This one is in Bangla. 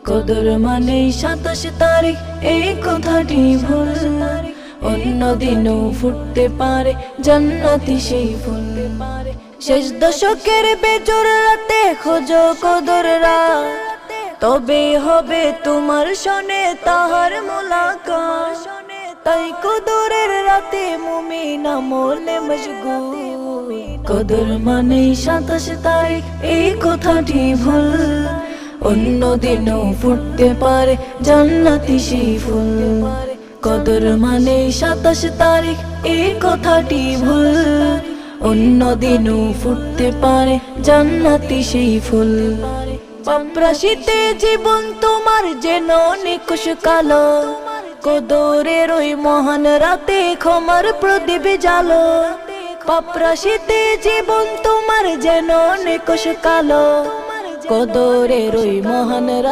কদর মানেই 27 তারিখ, এই কথাটি ভুল। অন্য দিনও ফুটতে পারে জান্নাতি সেই ফুল। শেষ দশকের বেজোর রাতে খোঁজো কদর রাত, তবে হবে তোমার সনে তাহার মুলাকাত। তাই কদরের রাতে মুমিন আমলে মশগুল। কদর মানেই 27 তারিখ, এই কথাটি ভুল। অন্য দিনও ফুটতে পারে জান্নাতি সেই ফুল। কদর মানেই 27 তারিখ, এই কথাটি ভুল। অন্য দিনও ফুটতে পারে জান্নাতি সেই ফুল। পাপরাশিতে জীবন তোমার যেন নিকুশ কালো, কদরের ওই মহান রাতে ক্ষমার প্রদীপ জালো। পাপরাশিতে জীবন তোমার যেন নিকুশ কালো, কদরের ওই মহান রাতে